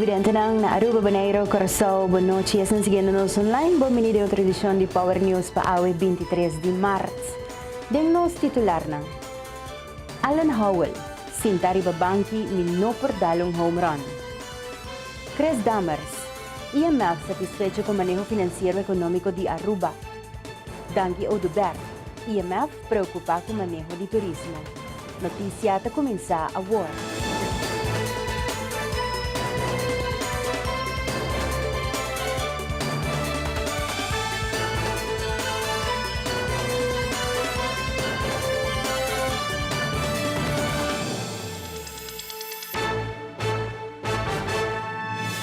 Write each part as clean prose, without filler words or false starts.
televidente ng Aruba Baneiro, Corazao, boa noite. Estão seguindo-nos online. Bom-vindo à outra edição de Power News para a 23 de março. Deng-nos titular na Alan Howell, Sintari Babanki, minno por dalong home run. Chris Dammers, IMF satisfecho com o manejo financeiro e econômico de Aruba. Dangi Odubert, IMF preocupa com o manejo de turismo. Notícia está começar agora.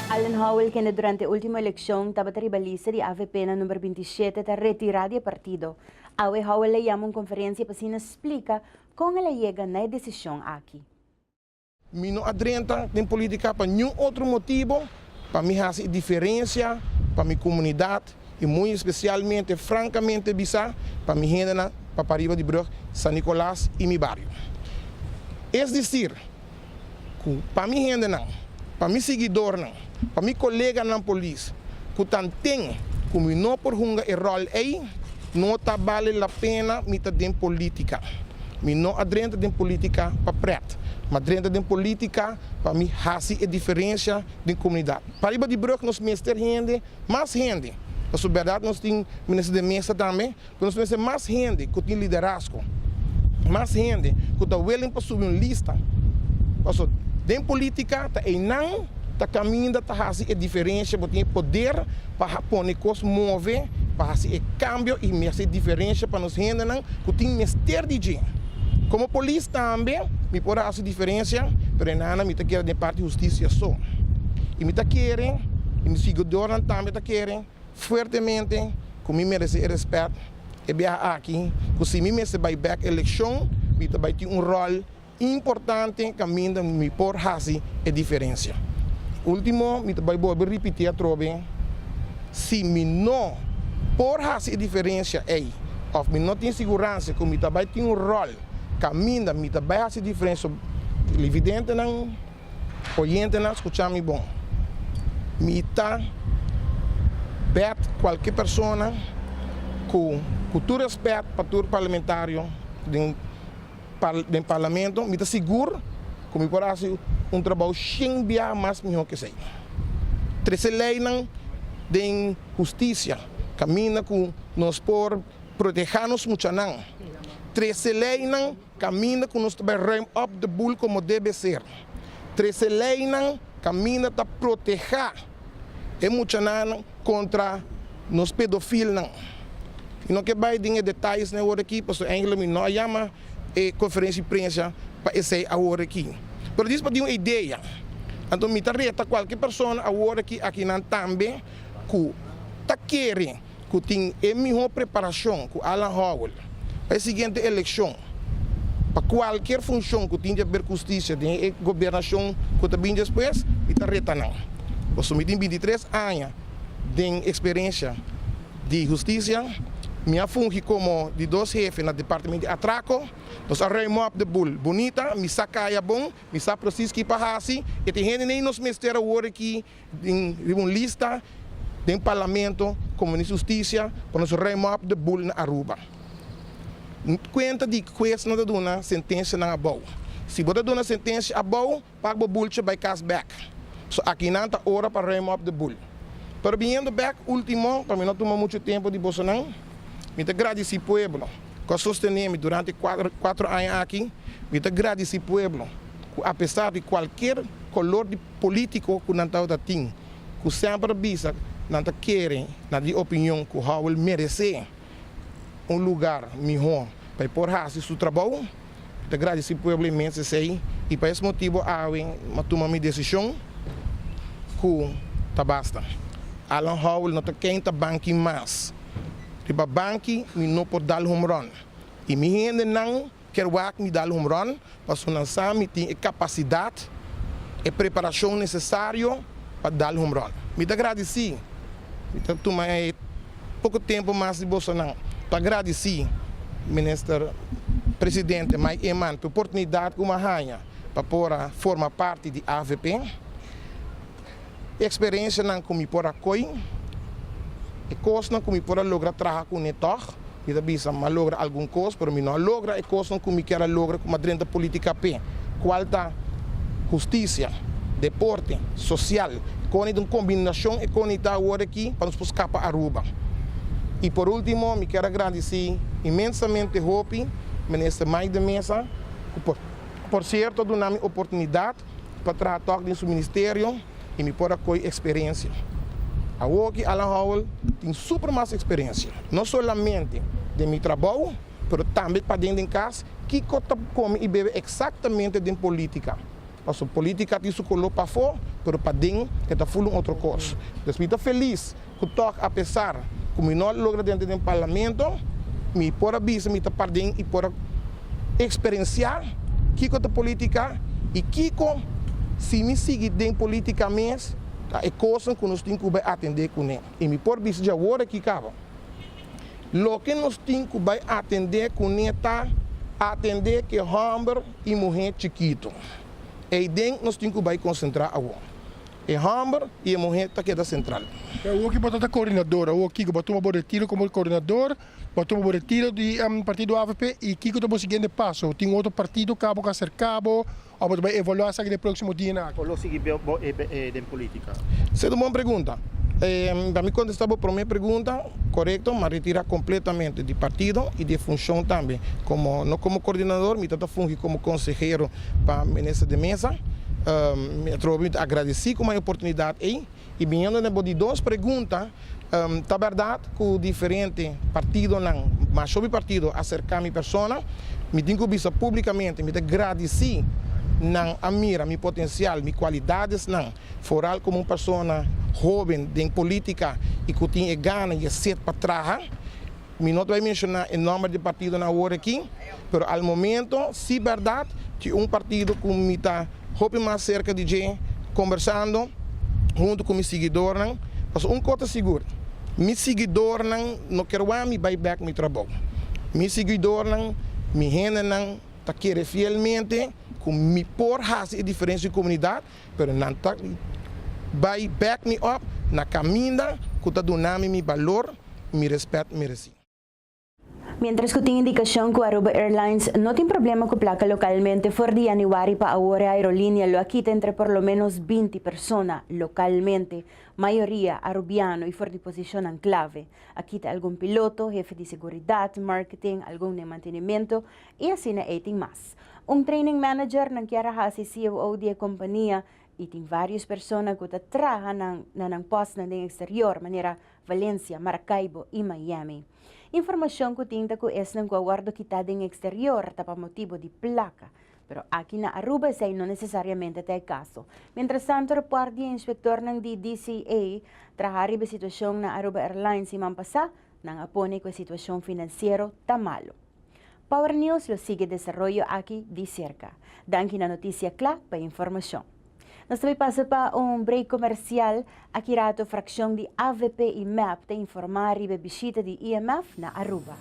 Alan Howell, que durante a última eleição estava ribalista de AVP na número 27, está retirado do partido. Hoje Howell le llama uma conferência para se explica como ela chega na decisão aqui. Eu não adrenta em política para nenhum outro motivo, para me fazer diferença para minha comunidade e muito especialmente, francamente, para minha gente para Pariba de Brug, São Nicolás e meu bairro. É dizer, para minha gente para meu seguidor para meu colega na polícia, que tem como não por hunga e rol aí, não tá vale a pena me tá em política. Me não adrenta em política para preto, mas adrenta em política para me fazer a diferença da comunidade. Pariba de Brug nós temos gente, mais gente. Na verdade nós temos ministro de mesa também, nós temos mais gente que tem liderazgo, mais gente que está willing para subir uma lista. Em política, não está caminhando para fazer a diferença, para ter poder para pôr coisas mover, para fazer cambio e fazer diferença para nós gente que tem mistério de gente. Como polícia também, me pode fazer diferença, mas não me quer de parte de justiça só. E me querem, e me seguidor também querem, fortemente, que me merece respeito, e bem aqui, que se me merece back eleição, me vai ter rol importante caminho me por fazer a diferença. Último, me vai repetir a trobe, se me não por fazer a diferença aí, ou me não tem segurança que me vai ter rol, caminho me vai fazer a diferença, evidente não, oyente não, escuchar me bom. Me tá bet qualquer pessoa com tu respeito para o parlamentário do parlamento, me está seguro que me pode fazer trabalho sem biar mais melhor que sei. Três leis de justiça, caminha com nós por proteger-nos muito não. Três leis caminha com nós para rem up the bull como deve ser. Três leis caminha para proteger e muito não contra nos pedofilos. E não que vai ter detalhes na hora aqui, porque ainda não chama conferência de imprensa para esse agora aqui. Mas isso para ter uma ideia. Então, me reta qualquer pessoa agora aqui não também que está querendo que tem a melhor preparação com Alan Howell para a seguinte eleição. Para qualquer função que tenha a ver com justiça, de governação que também depois, me reta não. Eu tenho 23 anos de experiência de justiça. Me fungi como de dois chefes no departamento de atraco. Nós arrumamos de bull bonita, me sacaia bom, me sa processo que pahasi, e tem gente nem nos mistera agora aqui em uma lista de parlamento como de justiça para nós arrumamos de bull na Aruba. Conta de questão da dona sentença na boa. Se você dona sentença a boa, paga o bull by cash back. So aqui não está hora para arrumamos de bull. Pero vindo back último, para mim não toma muito tempo de Bolsonaro. Me agradeço ao povo que sosteneu-me durante 4 anos aqui. Me agradeço ao povo que, apesar de qualquer color de político que não está tendo, que sempre visa, não querem, na opinião que o Howell merece lugar melhor para por fazer seu trabalho. Me agradeço ao povo imenso e por esse motivo eu tomo minha decisão que está basta. Alan Howell não quer banque mais. Riba banki me não pode dar home run. E me gente não quer me dar home run, mas não sabe tem a capacidade e preparação necessária para dar home run. Me agradeço. Me tomei pouco tempo mais de Bolsonaro. Para agradecer ministro presidente Mike Eman pela oportunidade que uma rainha para formar parte de AVP. experiência não como por coi, e coisa não como por lograr trabalhar com netor, e da bisa mas logra algum coisa, pero me não logra e coisa não como quer logra com uma drenta política p, qual tá justiça, deporte, social, com uma combinação e com ita agora aqui para nos escapar a Aruba. E por último, me quero agradecer imensamente Hopi, ministro mais de mesa, por certo, dar-me oportunidade para tratar dentro do ministério e me pôr a experiência. A Woki Alan Howell tem super mais experiência, não somente de meu trabalho, mas também para dentro de casa, que come e bebe exatamente de política. Porque a política tem se colocado para fora, mas para dentro está falando outra coisa. Então, estou feliz que apesar como não logra dentro do parlamento, me pôr a bisa, me para dentro e por experienciar que a política e que se me seguir dentro política mesmo, é coisa que nós temos que atender com ele. E me pôr bisa de agora que acaba. Lo que nós temos que atender com ele está atender que homem e mulher chiquito. E dentro nós temos que concentrar agora. E homem e a mulher está aqui central. O que bota coordenador, o que botou uma retiro como coordenador, botou uma retiro do partido AVP e que está o seguinte passo, tem outro partido cabo que ser cabo, ou vai evaluar essa no próximo dia na. Ou seguir de política. Essa é uma boa pergunta. Para me contestar a primeira pergunta, correto, mas retirar completamente de partido e de função também. Não como coordenador, me estou fungir como conselheiro para a mesa de mesa. Me agradeci com a oportunidade aí. E vindo de duas perguntas, é verdade que o diferente partido, não, mas sobre partido, acercar a minha pessoa, me tenho que dizer publicamente, me agradeci não a mira, meu potencial, minhas qualidades, não. Foral como uma pessoa jovem, em política, e que tem gana e sede para trabalhar. Me não vai mencionar o nome de partido na hora aqui, mas ao momento, se verdade, que partido que me está mais cerca de gente, conversando, junto com meus seguidores, mas coisa segura. Meus seguidores não querem me buyback meu trabalho. Meus seguidores, me rendem, tá querem fielmente, com me por fazer diferença de comunidade, mas não tá buyback me up na caminho que está dando me valor, me respeito, mereci. Mientras que tem indicação que Aruba Airlines não tem problema com placa localmente, for de januário para agora a aerolínea lo quita entre por lo menos 20 personas localmente, maioria arubiano e for de posição en clave. Aqui tem algum piloto, jefe de seguridade, marketing, algum de mantenimento e assim tem mais. Training manager não quer hasi CEO de companhia e tem várias pessoas que trabalham na posto no exterior, maneira Valência, Maracaibo e Miami. Informação que tinta que es não guardo quitada em exterior para motivo de placa, pero aqui na Aruba sei não necessariamente é caso. Mientras tanto, report de inspector ng DCA trabalha a situação na Aruba Airlines e mampasa nang apone com a situação financeira tá malo. Power News lo sigue desarrollo aqui de cerca. Danke na notícia clara para informação. Nós também passamos para break comercial. Aqui rato fração de AVP e MEP te informar e visita de IMF na Aruba.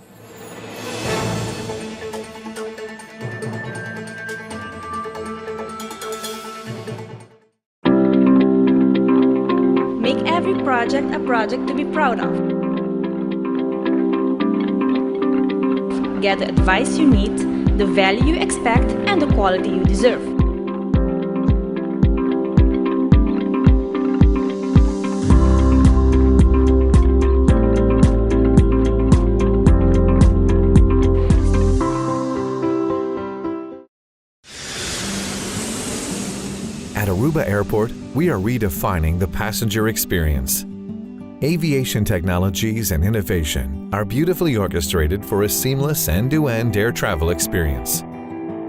Make every project a project to be proud of. Get the advice you need, the value you expect, and the quality you deserve. At Aruba Airport, we are redefining the passenger experience. Aviation technologies and innovation are beautifully orchestrated for a seamless end-to-end air travel experience.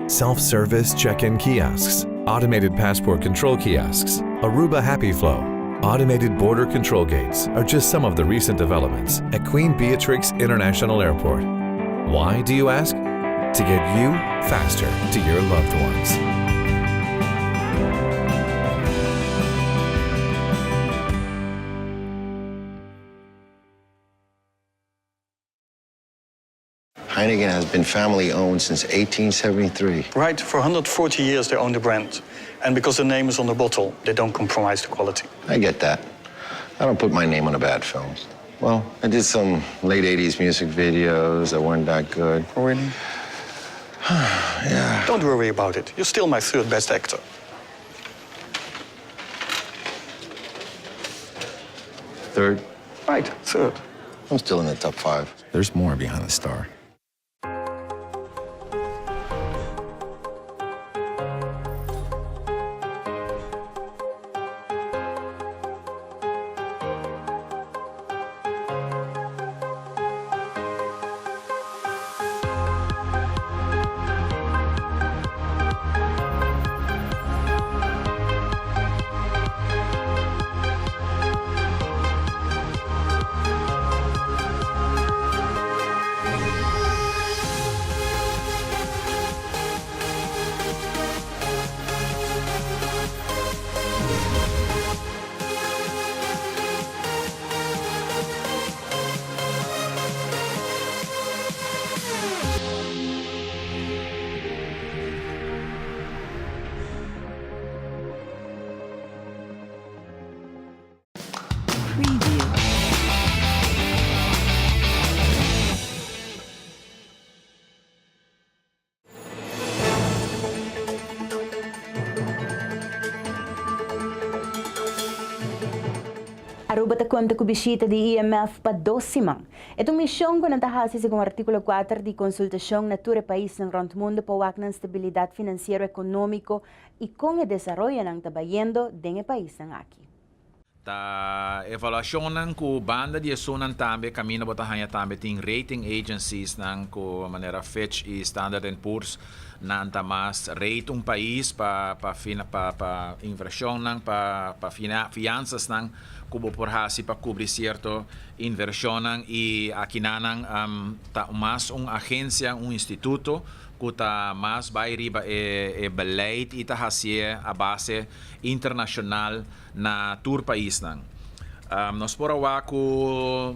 Self-service check-in kiosks, automated passport control kiosks, Aruba Happy Flow, automated border control gates are just some of the recent developments at Queen Beatrix International Airport. Why, do you ask? To get you faster to your loved ones. Heineken has been family owned since 1873. Right, for 140 years they own the brand. And because the name is on the bottle, they don't compromise the quality. I get that. I don't put my name on a bad film. Well, I did some late 80s music videos that weren't that good. Oh, really? Yeah. Don't worry about it. You're still my third best actor. Third, Right, third. I'm still in the top 5. There's more behind the star. Aruba ta conta com visita de IMF para 2 semanas. É uma missão que nantahasi segundo o artigo 4 de consultação natura país no rond mundo para a estabilidade financeira e econômico e com o desenvolvimento ng tabayendo dentro do país ng aqui. Ta evaluação ng ku banda de sunan tambe kamina botahanya tambe ting rating agencies ng ku manera Fitch e Standard & Poor's na antamas rate país pa inversão ng pa finanças ng kubo porhasi pa cubrir cierto inversão ng e akinanang ta mas agência instituto kuta mas vai riba beleid ita hasie a base internacional na tour país nang nos porawa ku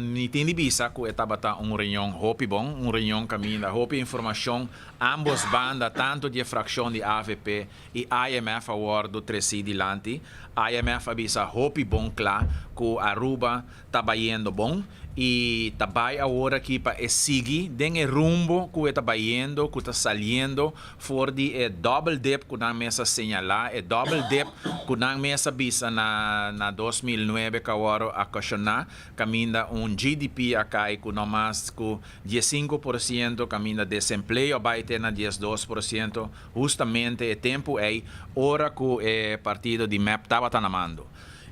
nitindi bisa ku etabata reunião hopi bom reunião caminho hopi informação ambos banda tanto de fração de AVP e IMF award do tresi dilanti IMF abisa hopi bom kla ku Aruba tabayendo bom e tabay agora aqui para seguir den rumbo que está bayendo, que está saliendo for de double dip que na mesa señalar, double dip que na mesa bisa na 2009 que agora acasionar caminda GDP acai que no mais que 15% caminda desemprego vai ter na 12% justamente o tempo aí hora que o partido de MEP estava tanamando.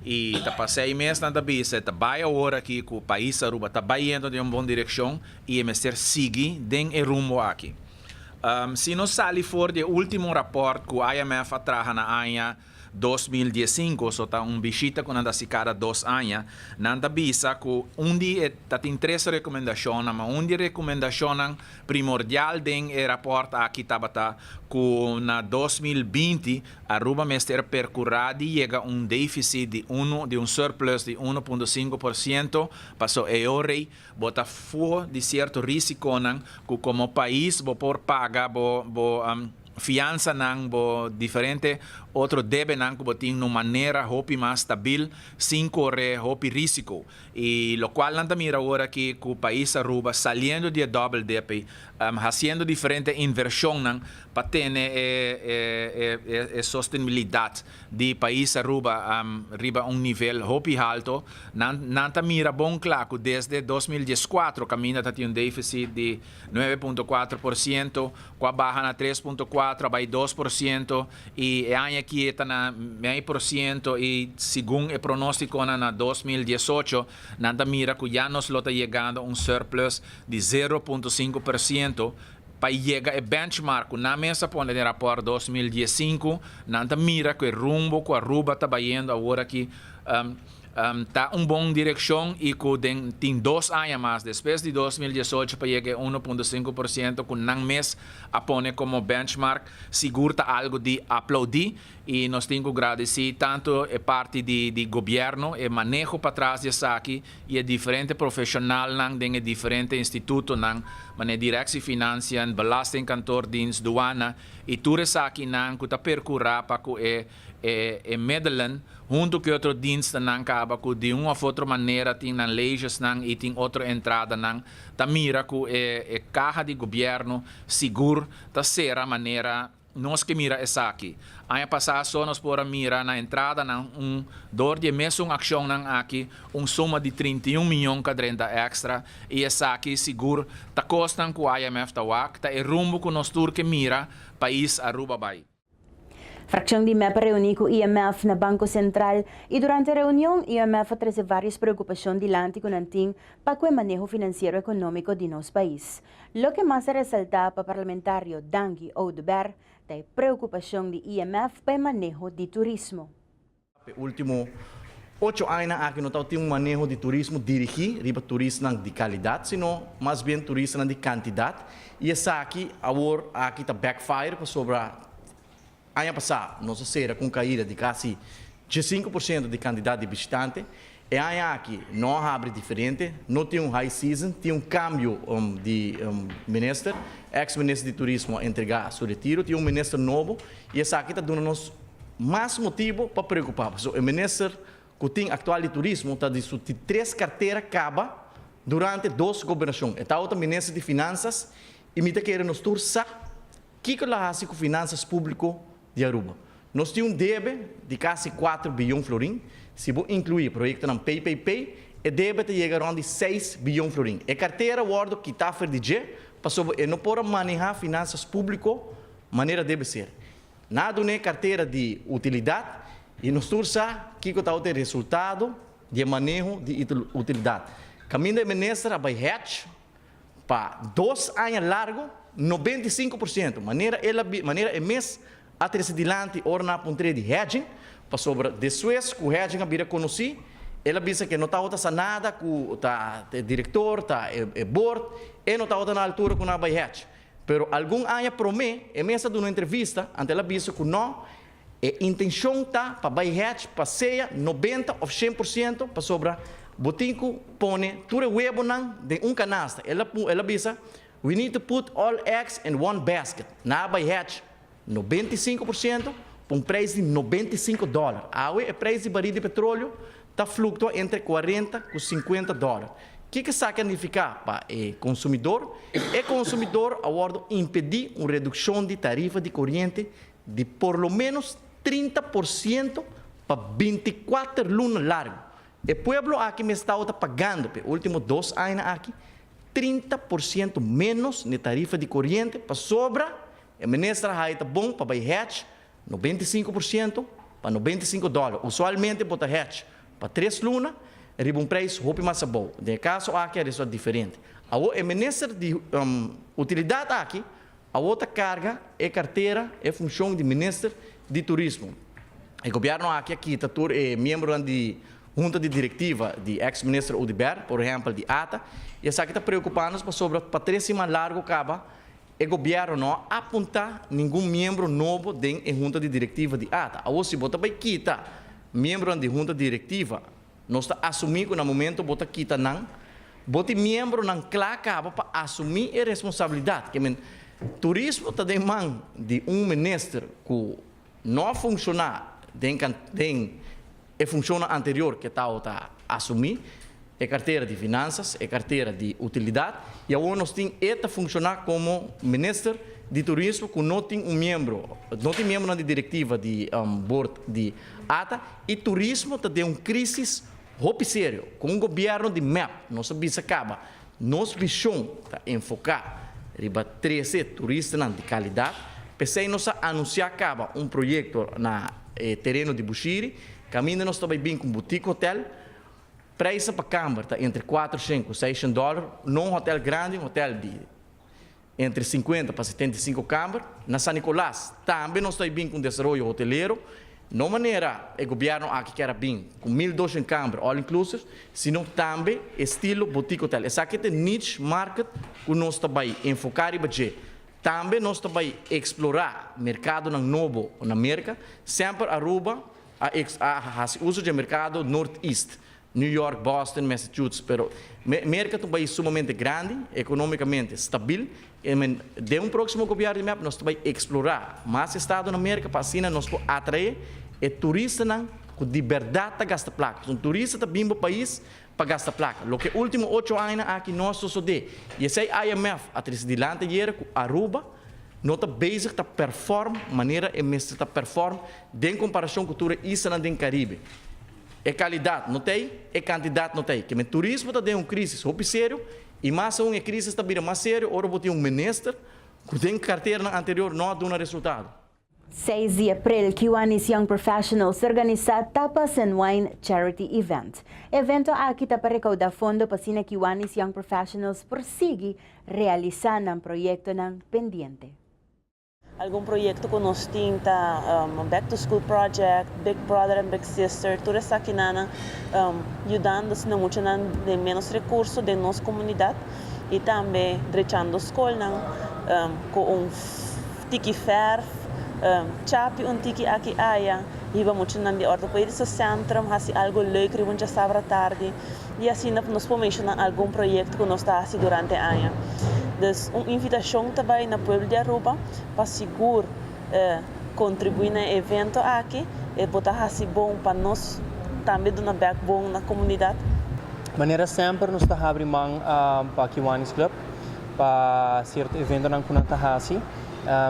E tá passei mês na bisa, tá vai agora aqui que o país Aruba tá indo de uma boa direção e é mestre seguir den rumo aqui. Se nós sali for de último rapport que o IMF atraja na anha 2015, so tá visita com nada se cada 2 anos, nanda bisa que dia tá tem 3 recomendações, mas dia recomendação primordial den rapport aqui tá que na 2020 Aruba mestre percurrado chega déficit de surplus de 1.5%, passou eore bota fora de certo risco que como país bo por pagar fiança nang bo diferente outro debe nang bo ting no maneira hopi mais stabil sem correr hopi risco e lo qual nanta mira agora que o país Aruba saliendo de double dip haciendo diferente inversão nang para ter sustentabilidade de país Aruba riba nível hopi alto nanta mira bom claro desde 2014 caminha tá um déficit de 9.4% com a barra na 3.4 vai 2% e aqui está na 1% e segundo o pronóstico na 2018 nada mira que já nos está chegando surplus de 0.5% para chegar a benchmark na mesa põe de rapport 2015 nada mira que o rumbo que a Aruba está indo agora aqui Tá bom direção e tem 2 anos mais. Depois de 2018 para chegar a 1.5%, com não mês apone como benchmark, seguro tá algo de aplaudir e nós temos que agradecer tanto a parte de governo, e manejo para trás disso aqui e a diferente profissional de diferente instituto mané direção finança, belasting kantordienst, douana e tudo isso aqui que tá percorrer para que medelen junto com outro dienst acaba que de uma ou outra maneira tem leis e tem outra entrada tá mira que carga de governo seguro tá ser a maneira nós que mira essa aqui. Ano passado só nós por mira na entrada dor de mesmo ação aqui soma de 31 milhões kadrenta extra e essa aqui seguro tá costan com o IMF tá wak tá rumbo que nós tur que mira país Aruba bai. Fração de MEP reuniu com o IMF na Banco Central e durante a reunião, o IMF trouxe várias preocupações diante com o para o manejo financeiro e econômico de nosso país. Lo que mais ressalta para o parlamentário Dangi Oudebert é a preocupação do IMF para o manejo de turismo. Último 8 anos aqui não tem manejo de turismo dirigido para turismo de qualidade, senão mais bem turismo de quantidade. E essa aqui está backfire sobre ano passado, nossa série com caída de quase 15% de quantidade de visitantes. E ano aqui não abre diferente, não tem high season, tem câmbio de ministro, ex-ministro de turismo entregar seu retiro, tem ministro novo, e essa aqui está dando nos mais motivo para preocupar. O ministro que tem atual de turismo está de 3 carteiras acaba durante 2 governações. E está outro ministro de finanças e me quer nos tursa que ela faz com finanças públicas de Aruba. Nós temos débito de quase 4 bilhões de florins. Se você incluir o projeto no PPP, o débito chega a 6 bilhões de florins. A carteira guarda que está a dizer, para não pode manejar finanças públicas de maneira deve ser. Nada é carteira de utilidade e nós tursa que está o resultado de manejo de utilidade. Caminho da ministra vai hedge para 2 anos largo, 95%. Maneira é mês até dilante orna pontre de hedging para sobre depois que o hedging vira conhecido ela pensa que não está outra nada com tá diretor tá board e não está outra na altura com nada hedge pero algum ano promete é mesa de uma entrevista ante ela pensa que não é intenção tá para hedge para ser 90 ou 100% para sobre botinco põe tudo webo de canasta ela pensa we need to put all eggs in one basket na hedge 95% para preço de $95. O preço de barril de petróleo está fluctuando entre 40 e 50 dólares. O que significa para o consumidor? O consumidor agora impedir uma redução de tarifa de corrente de por lo menos 30% para 24 lunas largo. O povo aqui me está pagando, pelos últimos 2 anos aqui, 30% menos de tarifa de corrente para sobra. A ministra está bom para hedge 95% para $95. Usualmente, bota hedge para 3 lunas, riba preço muito mais bom. No caso aqui, é diferente. A ministra de utilidade aqui, a outra carga é carteira, é função de ministro de turismo. O governo aqui é membro de junta de diretiva de ex-ministro Oudebert, por exemplo, de ATA, e essa aqui está preocupando sobre para 3 semanas largo acaba. O governo não aponta nenhum membro novo da junta de diretiva de ATA. Ou se você vai quitar membro da junta diretiva, nós está assumindo no momento você quita não, você membro não acaba para assumir a responsabilidade. Que turismo está de mão de ministro que não funciona a função anterior que está a assumir. É carteira de finanças, é carteira de utilidade, e agora nós temos esta funcionar como ministro de turismo, que não tem membro na diretiva de board de ATA, e turismo está de uma crise muito séria, com o governo de MEP, nossa bisa acaba, nossa visão está enfocar riba 13 turistas de qualidade, pensei nós anunciar acaba um projeto na terreno de Bushiri, caminho nós também bem com boutique hotel. Preço para câmara está entre 400 e 600 dólares, num hotel grande, um hotel de entre 50 para 75 câmaras. Na San Nicolás, também nós estamos bem com desenvolvimento hoteleiro, não maneira o governo aqui quer bem, com 1.200 câmaras, all inclusive, sino também estilo boutique hotel. Essa aqui é niche market que nós também enfocar e budget. Também nós também explorar mercado novo na América, sempre Aruba, a uso de mercado Northeast, New York, Boston, Massachusetts, pero América é um país sumamente grande, economicamente estável, e de próximo governo nós também explorar mais estados na América para assim nós atrair turistas com liberdade de gastar placa. Um turista está vindo para o país para gastar placa. Lo que último 8 anos aqui nós só de e esse IMF atrás de lá com Aruba não está basic está perform maneira e mestre está perform em comparação com o turista no Caribe. É qualidade não tem, é quantidade não tem. Que o turismo está de crise super sério e mais uma crise está vindo mais sério. Ora botar ministro que tem carteira anterior não dá um resultado. 6 de abril, Kiwanis Young Professionals organiza Tapas and Wine Charity Event. Evento aqui para recaudar fundo para sina Kiwanis Young Professionals prosseguir realizando um projeto pendiente. Algum projeto que nós temos, Back to School Project, Big Brother and Big Sister, tudo isso aqui ajudando-se muito de menos recursos de nossa comunidade e também deixando a escola com tiki fair, chapi tiki aqui aia, e vamos de ortopedische centrum, assim algo leuk, que vamos sábado tarde e assim nós podemos algum projeto que nós está assim durante a ano. Dus uma invitação também na Pueblo de Aruba para seguro contribuir no evento aqui e botar assim bom para nós também dar back bom na comunidade. Maneira sempre nós está abrindo mão para Kiwanis Club para certo evento na Kunantahasi.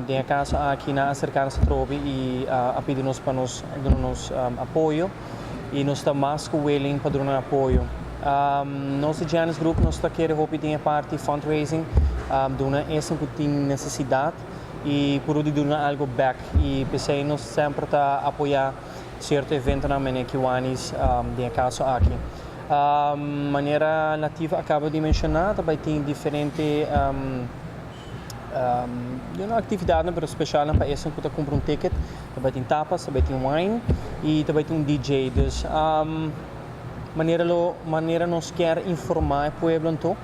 Tem caso aqui na acercar-se trobe e a pedir-nos para nos apoio e nós está mais que willing para dar apoio. Nosso Giannis Group nós está querendo repetir a parte fundraising, dona essa que tem necessidade e por dar algo back e pensei nós sempre está apoiar certo evento na Kiwanis tem caso aqui. Maneira nativa acaba de mencionar também tem diferente uma atividade para especial para essa que compra ticket, também tem tapas, também tem wine e também tem DJ. Dus maneira nós quer informar o povo então,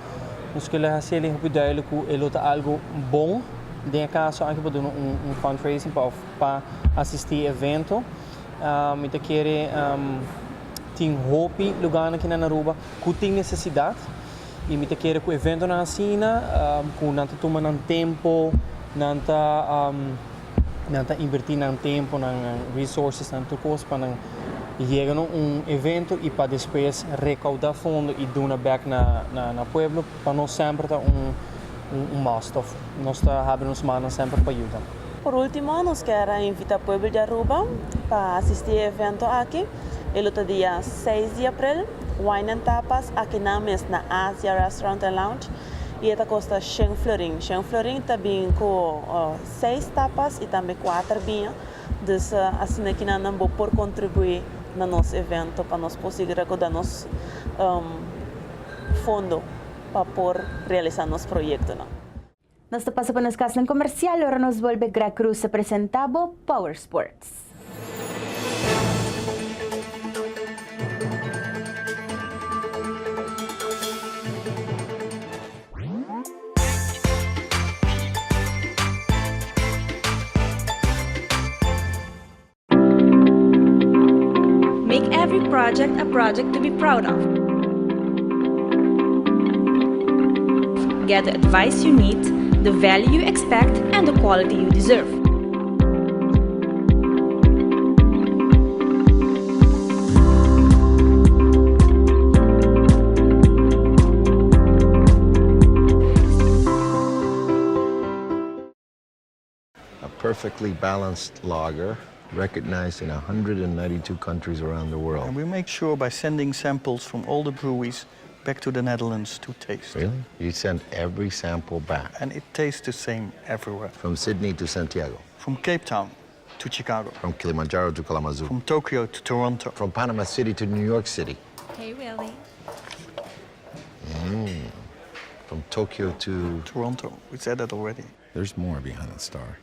nós quer fazer ele duidelijk que ele tem algo bom, tem caso aqui para fundraising para assistir evento, e te quer tem hope lugar aqui na Aruba que tem necessidade. E me quer que o evento na cena, com nanta toma ng tempo, nanta invertir ng tempo, ng resources, ng tukos para chegar evento e para depois recaudar fundo e dar back na pueblo para nós sempre ter must of nós havemos manos sempre para ajudar. Por último, nós queremos invitar o povo de Aruba para assistir o evento aqui. Ele é dia 6 de abril. Wine and Tapas aqui na Asia Restaurant and Lounge e esta custa 100 florin. 100 florin também com 6 tapas e também 4 vinhos. Então, assim aqui na Nambo por contribuir no nosso evento para nós conseguir recordar nosso fundo para por realizar nosso projeto. Nós passamos para nossa casa comercial, agora nos volve Gra Cruz apresentado Power Sports. Make every project a project to be proud of. Get the advice you need, the value you expect, and the quality you deserve. A perfectly balanced lager recognized in 192 countries around the world. And we make sure by sending samples from all the breweries back to the Netherlands to taste. Really? You send every sample back? And it tastes the same everywhere. From Sydney to Santiago? From Cape Town to Chicago. From Kilimanjaro to Kalamazoo? From Tokyo to Toronto. From Panama City to New York City? Hey, Willie. From Tokyo to... Toronto. We said that already. There's more behind the star.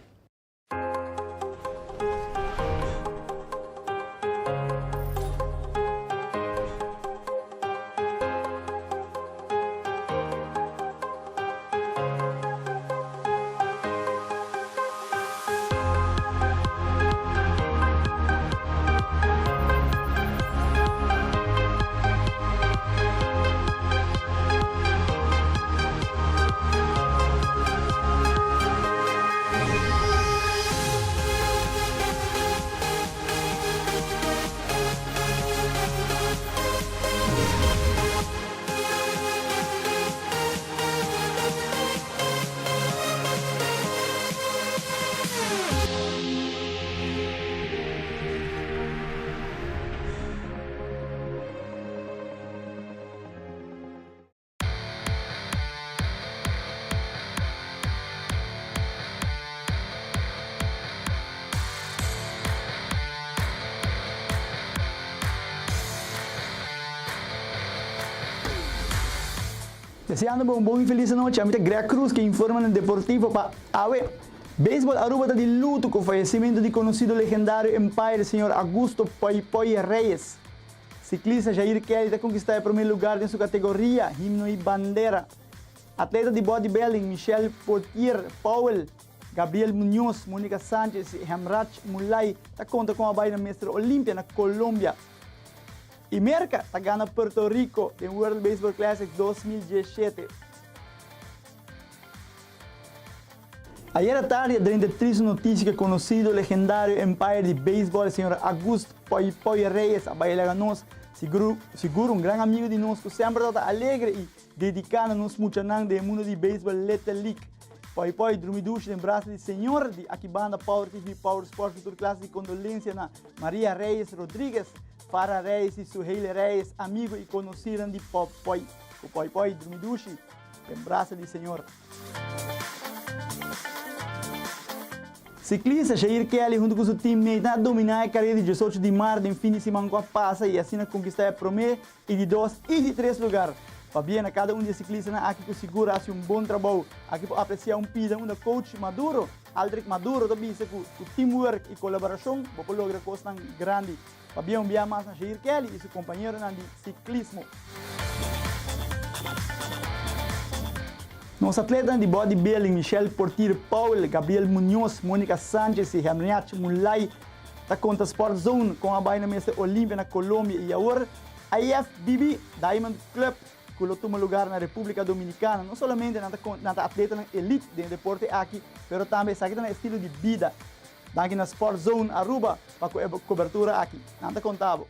Deseando un buen y feliz noche a Greg Cruz que informa en el Deportivo para AWE. Béisbol Aruba está de luto con el fallecimiento del conocido legendario Empire, el señor Augusto Poi Poi Reyes. Ciclista Jair Kelly está conquistado el primer lugar en su categoría, himno y bandera. Atleta de bodybuilding Michelle Portier Powell, Gabriel Muñoz, Mónica Sánchez y Hemrach Mulay está conta con la vaina maestra Olimpia en Colombia. Y Merca está ganando Puerto Rico en World Baseball Classic 2017. Ayer a tarde, durante la triste noticia que el conocido legendario Empire de béisbol, el señor Augusto Poi Poi Reyes, a bailarnos, seguro un gran amigo de nosotros, siempre está alegre y dedicándonos mucho de mundo de béisbol Little League. Poi Poi Drumidushi en brazo del señor de aquí banda Power TV, Power Sports, Future Class de condolencia a María Reyes Rodríguez, Farah Reyes y Suheili Reyes, amigo y conocido de Poi Poi Drumidushi en brazo del señor. Ciclista Jair Kelly junto con su teammate ha dominado la carrera de 18 de marzo en fin de semana que pasa y así conquistar el primer y de 2 y de 3 lugares. Fabiana, cada de ciclistas aqui que segura hace un buen trabajo. Aqui para apreciar pida un coach maduro, Aldrich Maduro, também com teamwork e colaboração, para lograr coisas grandes. Fabiana envia mais a Jair Kelly e seu companheiro de ciclismo. Nos atletas de bodybuilding, Michelle Portier Powell, Gabriel Muñoz, Mónica Sánchez e Hemrach Mulay está contra Sport Zone com a vaina mestra Olimpia na Colômbia e agora a IFBB Diamond Club que toma lugar na República Dominicana, não somente na atleta na elite do deporte aqui, mas também aqui no estilo de vida. Daqui na Sport Zone Aruba para a cobertura aqui. Nada contava.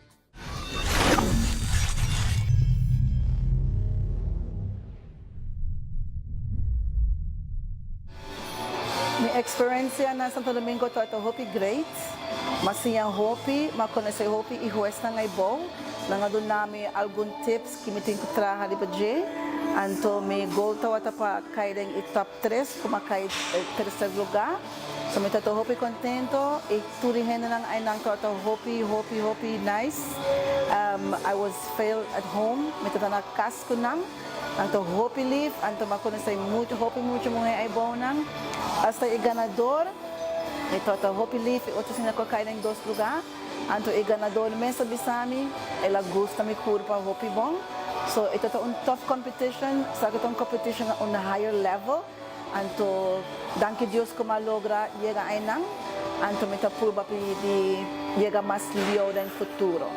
Minha experiência na Santo Domingo é hopi great, mas sim hopi, mas conhecer hopi e huesta na bom. Nanga doon namin alguns tips que me tenho que trabalhar de budget. Anto me goal tawa pa kaideng top 3 kuma kay terceiro lugar. So me tato hopi contento e turi hena nang ay nang tato hopi nice. I was failed at home. Me tato na kas ko nang anto hopi leave anto makonesay mucho hopi mucho mo ay bom nang. Hasta e ganador. Me tato hopi leave outro sina ko kaideng 2 lugar. Anto e ganador mesa bisami, ela gusta me curva hopi bom. So ito to tough competition, sa itong competition on a higher level. Anto danke Dios ko malogra llega ay nang. Anto me tapurba de llega más lío en futuro.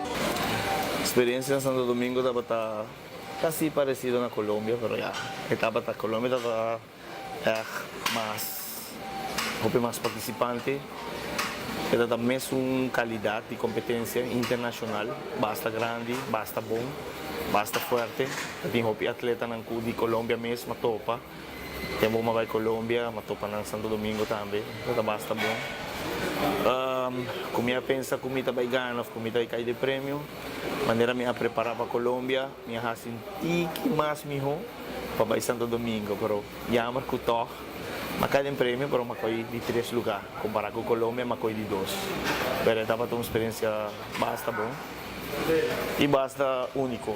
Experiencia en Santo Domingo estaba casi parecido a Colombia, pero ya etapa de Colombia estaba más participante. Pero também uma qualidade de competência internacional, basta grande, basta bom, basta forte. Tem atleta de Colômbia mesmo, topa. Tem uma vai Colômbia, mas topa na Santo Domingo também, então basta bom. Como eu penso, como eu vai ganhar, como eu vai cair de prêmio, maneira me preparar para Colômbia, me senti que mais melhor para Santo Domingo, pero já marco toque. Makaya prêmio, pero makoy de 3 lugar. Comparado com Colômbia, makoy de 2. Pero estava uma experiência basta bom e basta único.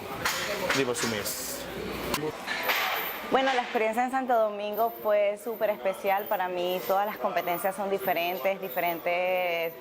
Digo su mes. Bueno, la experiencia en Santo Domingo fue súper especial para mí. Todas las competencias son diferentes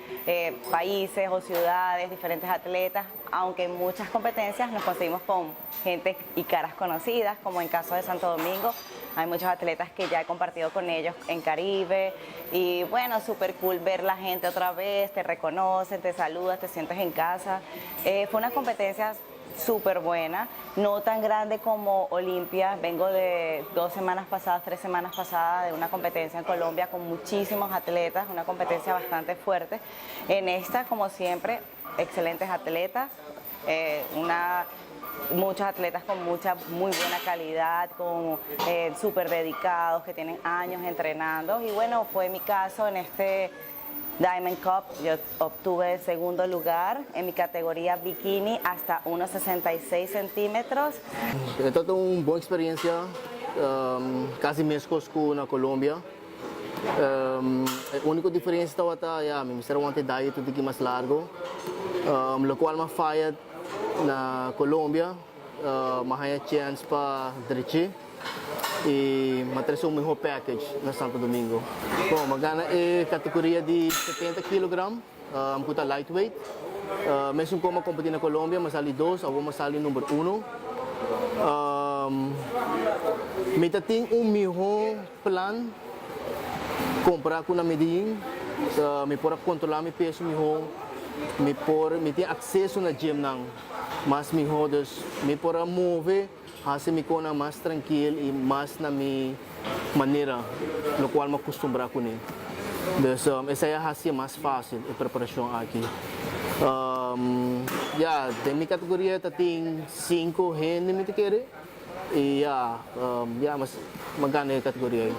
países o ciudades, diferentes atletas, aunque en muchas competencias nos conseguimos con gente y caras conocidas, como en caso de Santo Domingo. Hay muchos atletas que ya he compartido con ellos en Caribe y bueno, súper cool ver la gente otra vez, te reconocen, te saludas, te sientes en casa. Fue una competencia súper buena, no tan grande como Olimpia. Vengo de 3 semanas pasadas de una competencia en Colombia con muchísimos atletas, una competencia bastante fuerte. En esta, como siempre, excelentes atletas, muchos atletas con muy buena calidad, súper dedicados, que tienen años entrenando. Y bueno, fue mi caso en este Diamond Cup. Yo obtuve el 2º lugar en mi categoría bikini hasta 1,66 centímetros. Ito una buena experiencia, casi mescos con Colombia. La única diferencia es que mi mister wanted diet tudo más largo, lo cual me falla na Colombia, mas hay chance para dirigir, E matriz um melhor package na Santo Domingo. Bom, magana é categoria de 70 kg, amputa lightweight. Mesmo como competir na Colômbia, mas ali 2, algumas ali número 1. Meta tem melhor plan comprar com a Medellín, me pode controlar meu peso melhor, me tem acesso na gym não, mas melhor, me pode mover, assim me cona mais tranquilo e mais na minha maneira, no qual me acostumbrar com ele. Então, essa é a mais fácil a preparação aqui. Tem minha categoria tem 5 gente me querer e mas magana a categoria aí.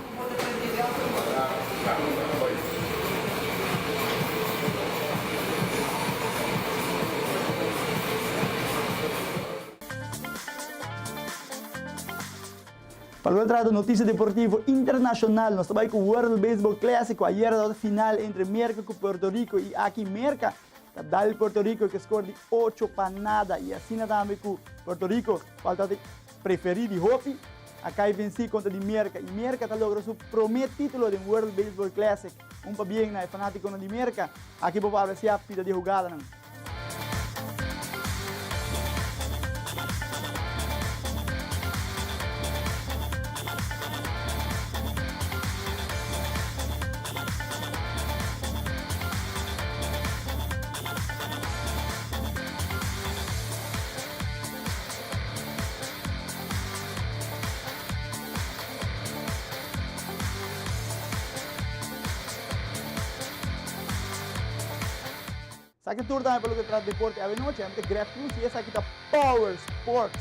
Para o trato notícia deportivo internacional, nós trabalhamos com o World Baseball Clásico. Ayer a final entre América e Puerto Rico e aqui América. Dal Puerto Rico que score de 8-0 e assim também com Puerto Rico, falta de preferir de Hopi. Acá venci contra a América. E América está logrando seu primeiro título do World Baseball Classic. Para bem na fanático de América. Aqui para apreciar a pida de jogada. Sa que tour também pelo que trata de deporte a noite, é muito Greg Cruz e essa aqui tá Power Sports.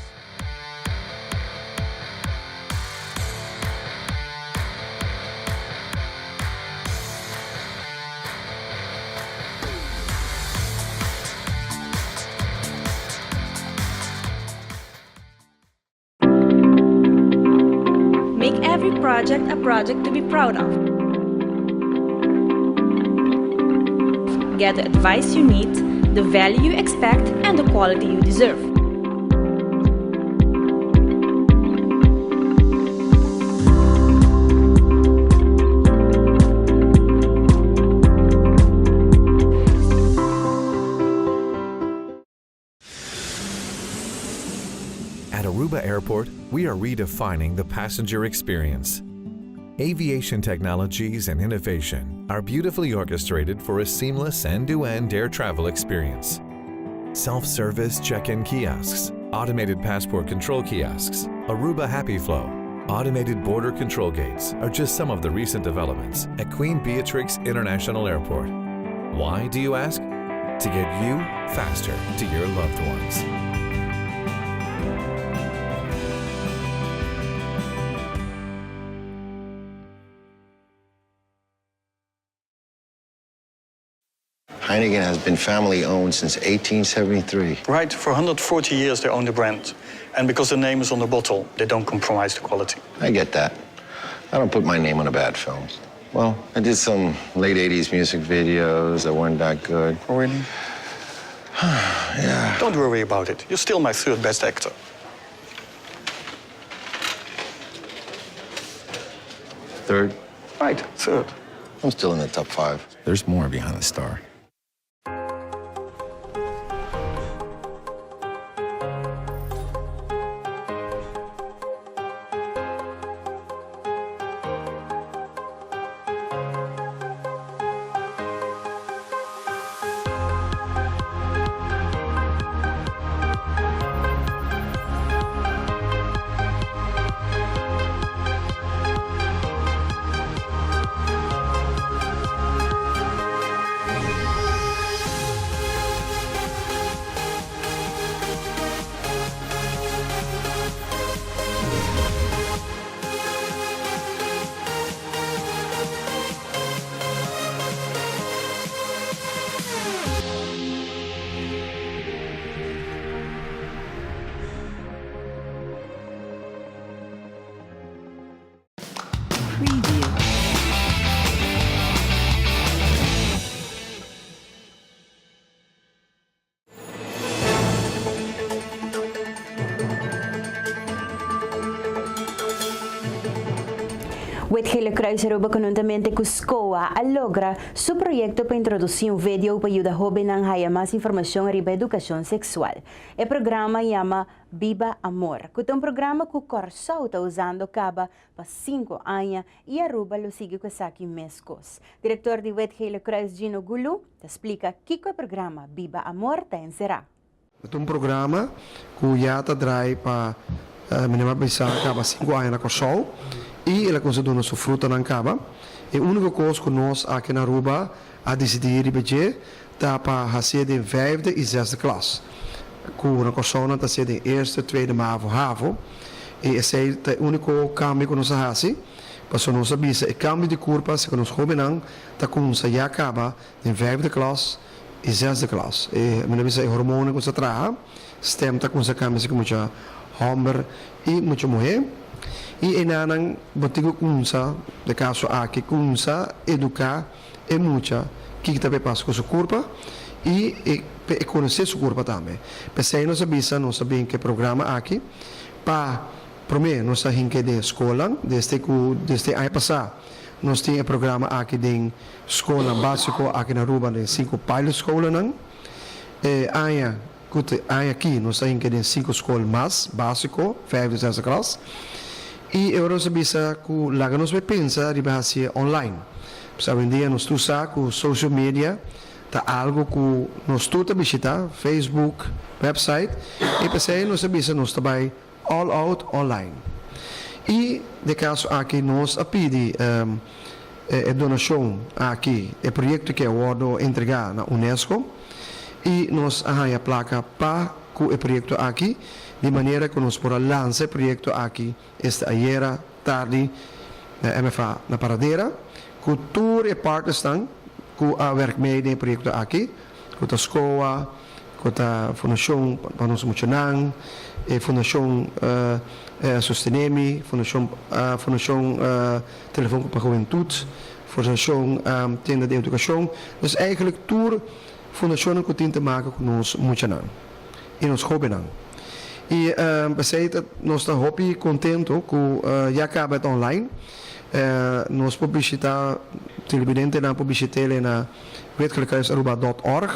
Make every project a project to be proud of. Get the advice you need, the value you expect, and the quality you deserve. At Aruba Airport, we are redefining the passenger experience. Aviation technologies and innovation are beautifully orchestrated for a seamless end-to-end air travel experience. Self-service check-in kiosks, automated passport control kiosks, Aruba Happy Flow, automated border control gates are just some of the recent developments at Queen Beatrix International Airport. Why, do you ask? To get you faster to your loved ones. Heineken has been family-owned since 1873. Right, for 140 years they own the brand. And because the name is on the bottle, they don't compromise the quality. I get that. I don't put my name on a bad film. Well, I did some late 80s music videos that weren't that good. Oh, really? Yeah. Don't worry about it. You're still my third best actor. Third? Right, third. I'm still in the top 5. There's more behind the star. Gele Kruis Aruba conjuntamente com SCOA logra su proyecto para introducir un video para ayudar a jóvenes a más información sobre educación sexual. El programa llama Viva Amor, que es un programa que Corsau está usando caba para 5 años y Aruba lo sigue con Saki Mescos. Director de Gele Kruis Gino Gulu te explica qué el programa Viva Amor está encerrado. É um programa que já está traz para minha pensar acaba 5 anos na Corsol e ela conseguiu nosso fruto na acaba. E a única coisa que nós aqui na Aruba a decidir é tá para fazer de 5e e 6e classe. Que na Corsol está sendo de 1ª, 2ª, MAVO, HAVO. E esse é o único cambio que nós fazemos. Para nós saber o cambio de curva se nós jovens tá com já acaba de 5e classe e 6e classe. E minha visão é hormônio que se traga, stem tá com se cambia se como já homem e muita mulher. E enanang batigo kunsa de caso aqui kunsa educar e muita que também passa com sua curva e conhecer sua curva também. Pensei nós sabia que programa aqui para primeiro nós sabemos que de escola desde ano passado nós temos programa aqui de escola básico aqui na Aruba de 5 pilot escola não aqui nós sabemos que de 5 escolas mais básico 5 e 6 classe. E eu não sabia que lá nós vai pensar em fazer online. Hoje em dia nós usamos com social media, tá algo que nós tudo visitar, Facebook, website, e pensei nós sabia nós trabalhamos all out online. E de caso aqui nós pedimos donação aqui, é projeto que eu vou entregar na UNESCO, e nós arranjamos a placa para o projeto aqui. De maneira que nós podemos lançar o projeto aqui, esta ayer, tarde, na paradeira, que todas as partes estão, que a werkmeiden no projeto aqui, que a escola, que a Fundação Panos Muchanang, a Fundação Sostenemi, Fundação Telefone para a Juventude, Fundação Tenda de Educação, dus eigenlijk todas as fundações que têm te maken com nós Muchanang, e nós jovens. E nós estamos muito contentes que já acaba online. Nós publicitamos televidente na publicidade na wetgelijkheidsaruba.org,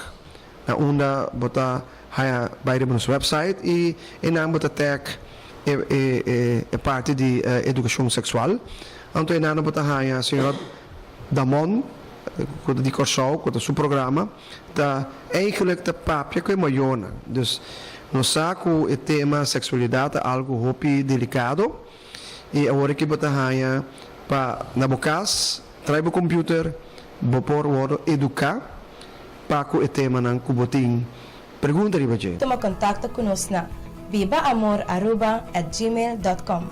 onde bota bij de website e na bota tag a parte de educação sexual. Então na bota a senhora Damon de Corsol, com o seu programa, tá eigenlijk de papia que é maior. Dus nós sabemos que o tema sexualidade é algo muito delicado e agora que você vai para na bocas, traz o computer, você educar para o tema não que você tem pergunta de você. Toma contato conosco na vivaamoraruba@gmail.com.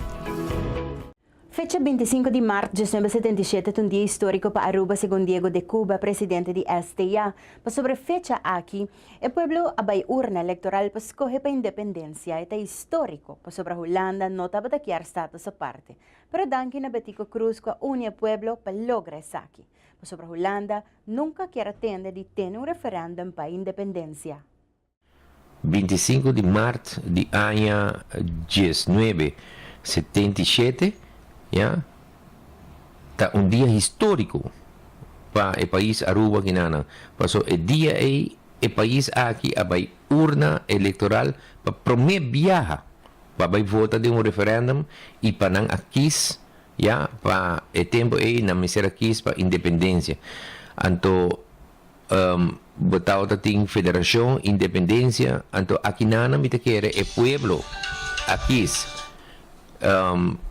Fecha 25 de março de 1977 um dia histórico para Aruba, segundo Diego de Cuba, presidente de STA. Para sobre a fecha aqui, o pueblo abay urna eleitoral para escolher para a independência. É histórico, para sobre a Holanda não estava a criar status aparte. Pero danke na Betico Cruz com a unia pueblo para lograr isso aqui. Para sobre a Holanda nunca quer atender de ter referendum para a independência. 25 de março de ano 1977, ya, tá um dia histórico para o país Aruba que nana. Passou o dia aí, o país aqui abai urna eleitoral para primeiro viajar, para votar de referendum e para não aqui, ya, para o tempo aí na misera aqui para independência. Então botar tem federação, independência, então aqui nana me te quer o pueblo aqui.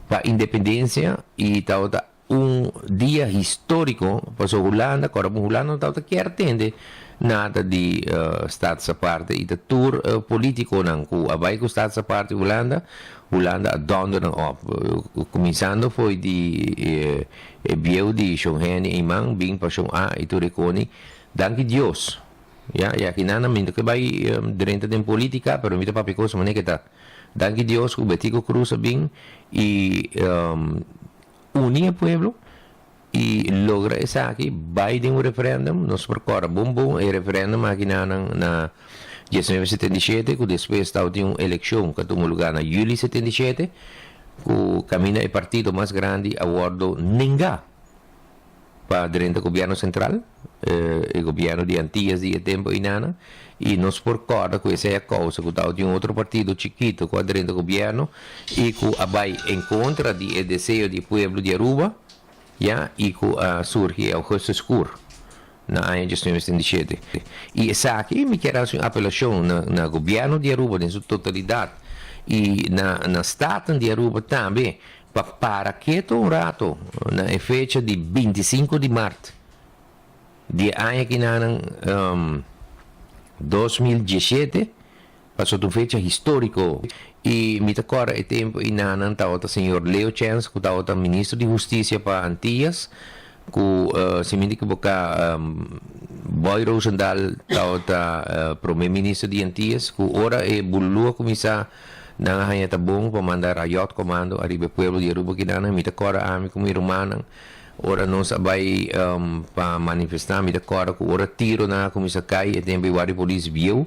Para a independência e tal dia histórico para a Holanda, agora a Holanda não quer atender nada de status à parte e de tour político não, que abai com status à parte Holanda adonda não começando foi de biel de Shonhen e Mang bem para Shon A e tu recone danke Deus ya que nada me que vai dentro da política pero me papi coisa maneira que tá. Danke Dios que Betico Cruz bem e unia pueblo e logra isso aqui vai de referendum nos percorre bom e referendum aqui na 1977 que depois está de uma eleição que tomou lugar na julho 77 que camina el partido más grande a bordo ninga para dentro del gobierno central, el gobierno de Antillas de tiempo y nana, y nos por corda que esa causa que está de un otro partido chiquito que dentro del gobierno y que va en contra del deseo del pueblo de Aruba, ya, y que surge el justo escuro na año 2017. Y esa aquí me quiere hacer una apelación al gobierno de Aruba en su totalidad y na estado de Aruba también, para quieto un rato, na fecha de 25 de marzo, de año que nanan 2017, pasó una fecha histórico. Y me acuerdo el tiempo y nanan estaba el señor Leo Chance, que estaba el ministro de Justicia para Antillas, que se me dice que Boy Rosendahl estaba el primer ministro de Antillas, que ahora es bulua comisar na hanya tabung para mandar rayot comando arriba pueblo de Aruba que nana me acuerdo a mí como irmã ora não sabai para manifestar me acuerdo que ora tiro na como se cai e tem bem polícia viu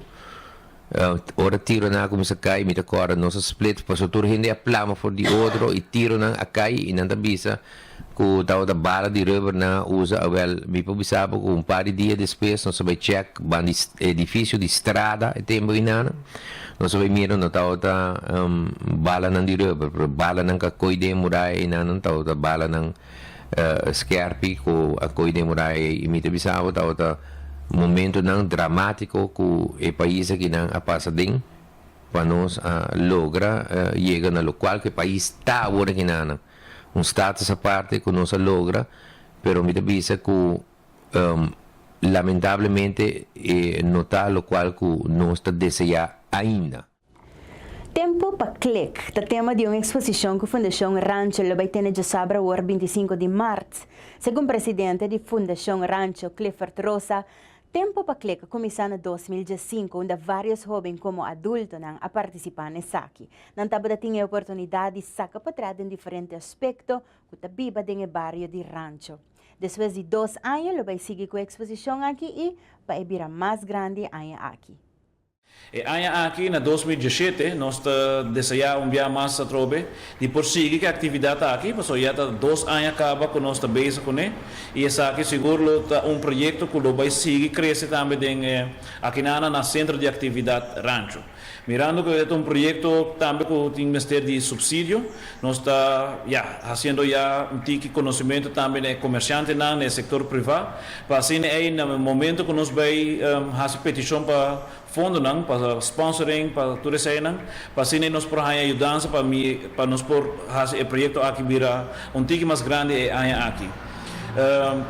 ora tiro na como se cai me acuerdo não se split passou tudo gente a plama for de outro e tiro na a cai e não bisa que tava da bala de rubber na usa well me publicava com par de dias depois não sabai check band edifício de estrada e tem bem nana não sabai mira não tava da bala não de rubber bala não que coide murai e não tava bala não scherpi com a coide murai e me publicava tava momento não dramático que o país aqui não a passa bem para nós logra chega na local que o país está agora aqui não status a parte que nós logra pero me avisa que lamentavelmente não está lo qual que nós está desejar ainda. Tempo para click, o tema de uma exposição que a Fundação Rancho vai ter de Sabra o 25 de março. Segundo o presidente da Fundação Rancho, Clifford Rosa, Tempo para Click começou em 2015, onde vários jovens como adultos a participar nessa aqui. Não estava tendo a oportunidade de sacar para trás em diferentes aspectos que está viva no bairro de Rancho. Depois de 2 anos, ele vai seguir com a exposição aqui e vai virar mais grande ainda aqui. Aqui na 2017 nós desejamos enviar mais a trobe de prosseguir a atividade aqui, porque já 2 anos acaba que nós estamos bem com ele e essa aqui seguro projeto que vai seguir crescer também aqui na centro de atividade rancho. Mirando que é projeto também que tem Ministério de Subsídio, nós está fazendo um conhecimento também de comerciante no setor privado, para assim no momento que nós vai fazer petição para fundo para sponsoring para tudo isso para assim nós por ajudar para nós por fazer o projeto aqui vira tique mais grande aqui.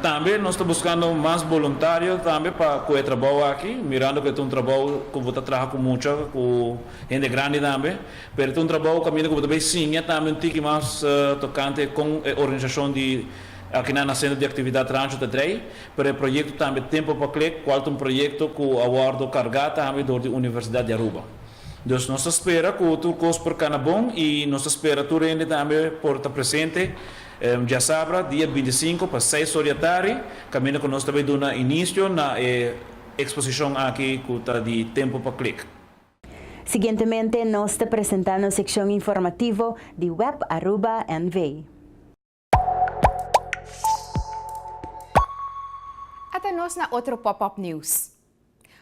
Também nós estamos buscando mais voluntários também para o trabalho aqui, mirando que é trabalho que vou trabalhar com muita, com gente grande também, mas é trabalho que eu também sim, também tique mais tocante com a organização de aqui na Centro de Atividade Rancho da DREI, para o projeto também Tempo para Click, qual é projeto que o awardo carregado também da Universidade de Aruba. Então, nós espera que o curso por Canabon e nós espera que o também por estar presente já sabra, dia 25 para 6 horas da tarde, caminho que nós também dando início na exposição aqui de Tempo para Click. Seguintemente, nós estamos apresentando a secção informativa de Web Aruba NV. Até nós na outro pop-up news.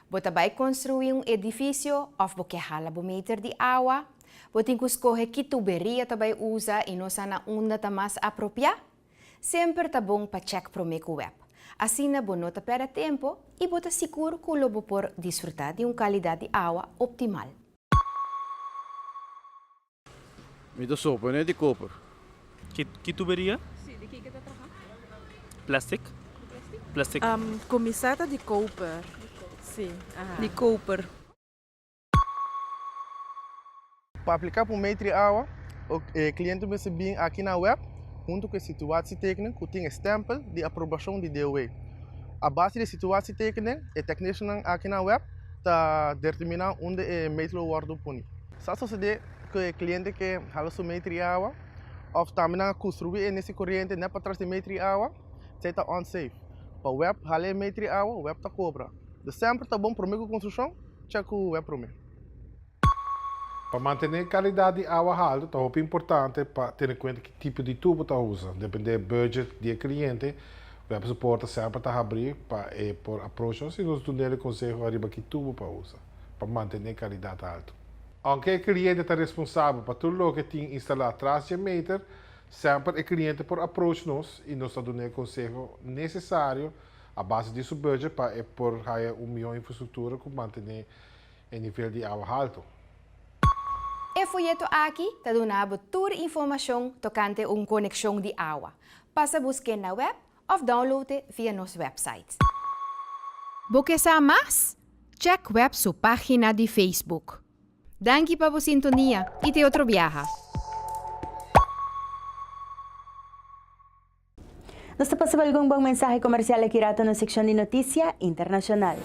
Bota vai construir edifício ou porque hala meter de água, botin que escolhe que tuberia também usa e nós na onda tá mais apropriada. Sempre tá bom para check pro meco web. Assim na bom nota para tempo e bota seguro que o lobo por desfrutar de qualidade de água optimal. Me dá sopa, né, de copper. Que tuberia? Sim, de que tá trabajando? Plastic? Plastic? Comisata de copper. Sim, de copper. Para aplicar para o metro de água, o cliente vai subir aqui na web, junto com a situação técnica, que tem stempel de aprovação de DOE. A base da situação técnica, o técnico aqui na web está determinando onde o metro guarda puni. Se suceder que o cliente quer fazer o metro de água, ou também construir nesse corrente para trás do metro de água, está unsafe. Para o web, haler metro de água, o web está cobra. De sempre está bom para a construção, check o web para mim. Para manter a qualidade de água alta, é importante para ter em conta que tipo de tubo está usando. Depende do budget do cliente, vai suportar sempre para abrir para por approach, se nós damos consejo arriba que tubo para usar, para manter a qualidade alta. Aunque o cliente está responsável por tudo o que tem instalado atrás de meter, sempre o cliente por approach nós e nós damos o consejo necessário a base de seu budget para por melhor infraestrutura que manter o nível de água alto. E folheto aqui está dando toda informação tocante conexão de água. Passa buscar na web ou download via nosso website. Quer saber mais? Check web sua página de Facebook. Danke para a sintonia e te outro viaja. Nós passamos algum bom mensagem comercial aqui na seção de notícia internacional.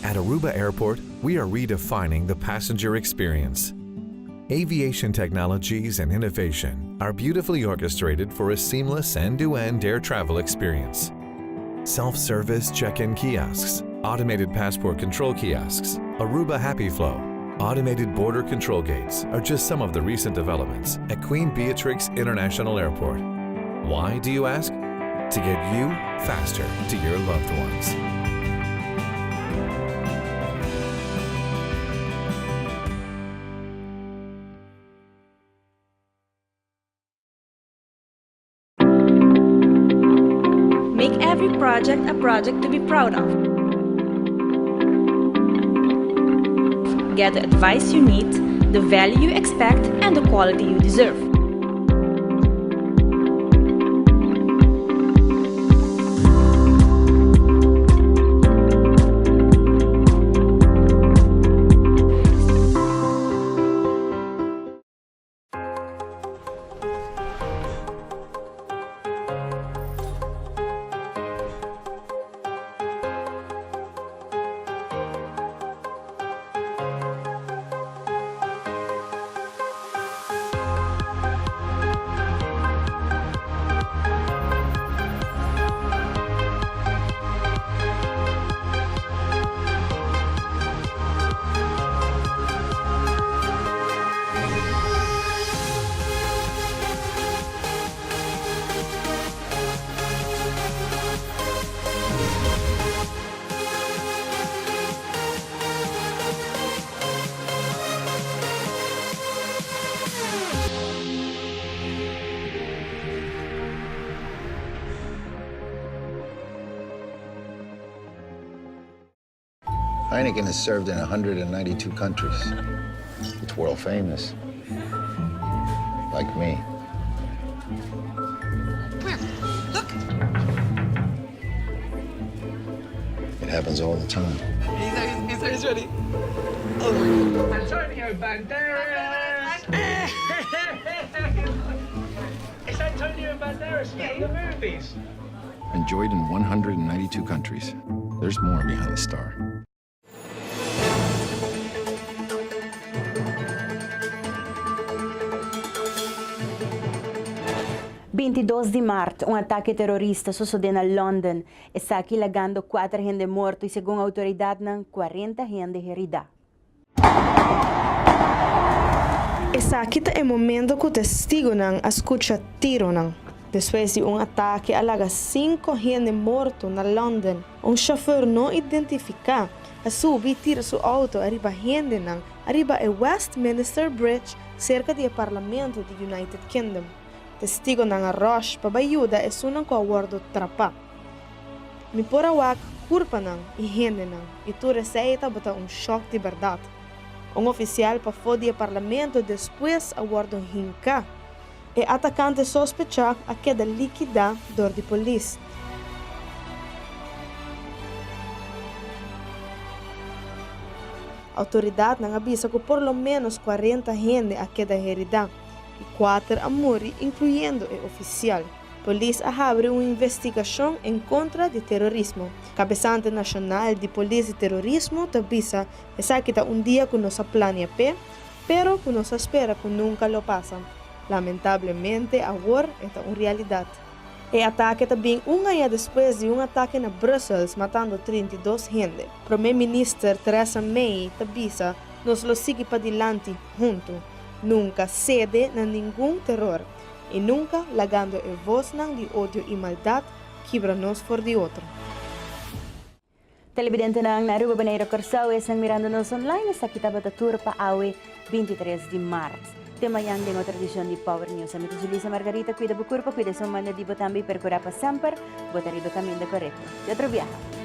At Aruba Airport, we are redefining the passenger experience. Aviation technologies and innovation are beautifully orchestrated for a seamless end-to-end air travel experience. Self-service check-in kiosks, automated passport control kiosks, Aruba Happy Flow, automated border control gates are just some of the recent developments at Queen Beatrix International Airport. Why, do you ask? To get you faster to your loved ones. Make every project a project to be proud of. Get the advice you need, the value you expect, and the quality you deserve. Heineken is served in 192 countries. It's world famous. Like me. Look. It happens all the time. He's ready. Antonio Banderas! It's Antonio Banderas from the movies. Enjoyed in 192 countries. There's more behind the star. De março, ataque terrorista sucedeu na London. Está aqui lagando 4 gente mortos e, segundo a autoridade, 40 gente herida. Essa aqui é o momento que o testigo não escuta tiro. Depois de ataque, alaga 5 gente mortos na London. Chauffeur não identificado subiu tira seu auto arriba gente arriba a Westminster Bridge, cerca do Parlamento do United Kingdom. Testigo ng rush pabayuda e sunang ko awardo trapa. Mi porawak kurpa nang ihende nang itu receita bota choque de verdade. Oficial pa fodi parlamento después awardo hinka. E atacante sospecha a queda líquida dor de polícia. Autoridade nang avisa que por lo menos 40 gente a queda herida. 4 a morrer, incluyendo o oficial. Polícia abre uma investigação em contra de terrorismo. Cabeçante nacional de polícia e terrorismo avisa que está dia que nós planeamos, pero que nós espera que nunca lo passa. Lamentavelmente, agora é uma realidade. El ataque también un año después de un ataque en Brussels matando 32 gente. Primer Minister Theresa May avisa nos lo sigue para adelante junto. Nunca cede a ningún terror y nunca lagando el voz de odio y maldad quebranos por de otro. Televidente ng Aruba Baneiro Corsao isang mirando-nos online sa kita tour pa awe 23 de março. Tema yang dengan tradisyon di Power News. Amito si Lisa Margarita, cuida bukur pa, cuida sa mga di botambi per cura pa sempre, botarido kami da correcto. De otro viaje.